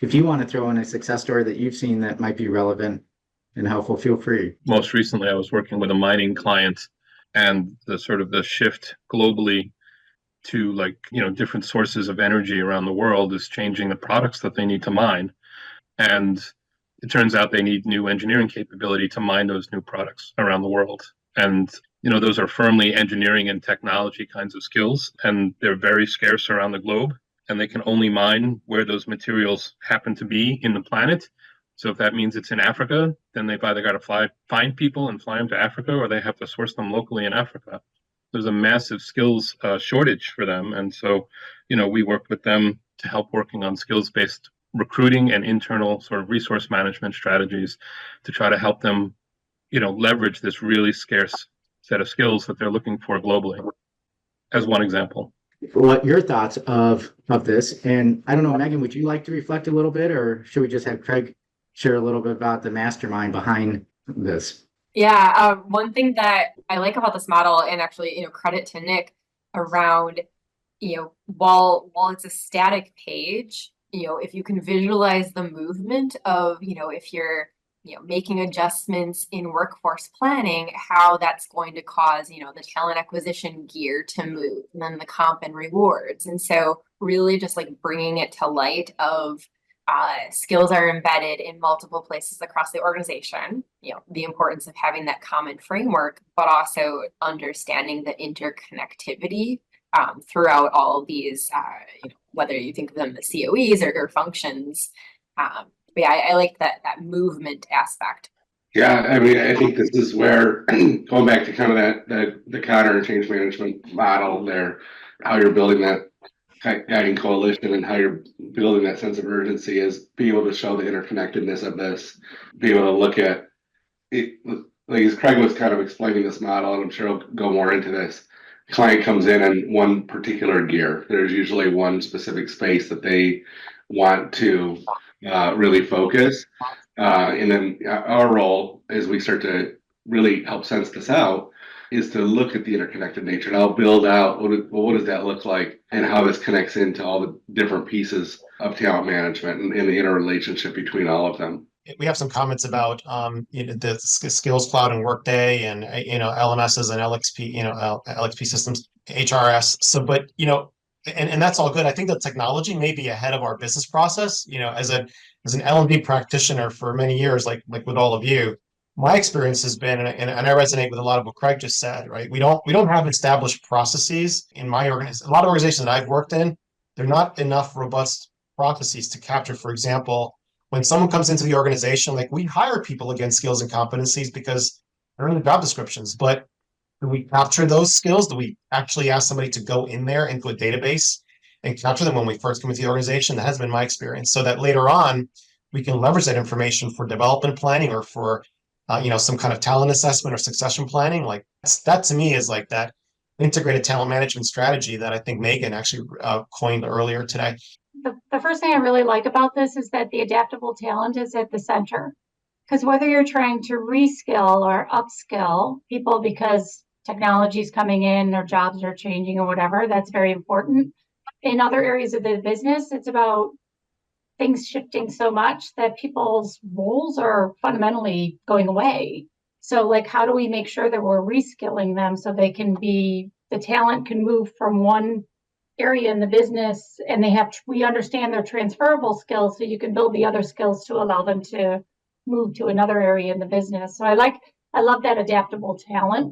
if you want to throw in a success story that you've seen that might be relevant and helpful, feel free. Most recently, I was working with a mining client, and the sort of the shift globally to different sources of energy around the world is changing the products that they need to mine. And it turns out they need new engineering capability to mine those new products around the world. And those are firmly engineering and technology kinds of skills, and they're very scarce around the globe. And they can only mine where those materials happen to be in the planet. So if that means it's in Africa, then they've either got to find people and fly them to Africa, or they have to source them locally in Africa. There's a massive skills shortage for them. And so, we work with them to help working on skills-based recruiting and internal sort of resource management strategies to try to help them, leverage this really scarce set of skills that they're looking for globally, as one example. What your thoughts of this? And I don't know, Megan, would you like to reflect a little bit, or should we just have Craig share a little bit about the mastermind behind this? Yeah, one thing that I like about this model, and actually, credit to Nick around, while it's a static page, if you can visualize the movement of, if you're, making adjustments in workforce planning, how that's going to cause, the talent acquisition gear to move, and then the comp and rewards. And so really just like bringing it to light of skills are embedded in multiple places across the organization, the importance of having that common framework, but also understanding the interconnectivity throughout all of these, whether you think of them as COEs or functions. But yeah, I like that movement aspect. Yeah, I mean, I think this is where going back to kind of the counter and change management model there, how you're building that guiding coalition and how you're building that sense of urgency is be able to show the interconnectedness of this, be able to look at it. Like as Craig was kind of explaining this model, and I'm sure he'll go more into this. Client comes in one particular gear. There's usually one specific space that they want to really focus. And then our role as we start to really help sense this out is to look at the interconnected nature. And I'll build out what does that look like and how this connects into all the different pieces of talent management and the interrelationship between all of them. We have some comments about the Skills Cloud and Workday and LMSs and LXP, LXP systems, HRS. So, but and that's all good. I think the technology may be ahead of our business process. As an L&D practitioner for many years, like with all of you, my experience has been, and I resonate with a lot of what Craig just said. Right, we don't have established processes in my organization. A lot of organizations that I've worked in, they're not enough robust processes to capture, for example, when someone comes into the organization, like we hire people against skills and competencies because they're in the job descriptions, but do we capture those skills? Do we actually ask somebody to go in there into a database and capture them when we first come into the organization? That has been my experience, so that later on we can leverage that information for development planning or for some kind of talent assessment or succession planning. Like that to me is like that integrated talent management strategy that I think Megan actually coined earlier today. The first thing I really like about this is that the adaptable talent is at the center. Because whether you're trying to reskill or upskill people because technology is coming in, their jobs are changing or whatever, that's very important. In other areas of the business, it's about things shifting so much that people's roles are fundamentally going away. So like, how do we make sure that we're reskilling them so they can the talent can move from one area in the business and we understand their transferable skills so you can build the other skills to allow them to move to another area in the business. So I love that adaptable talent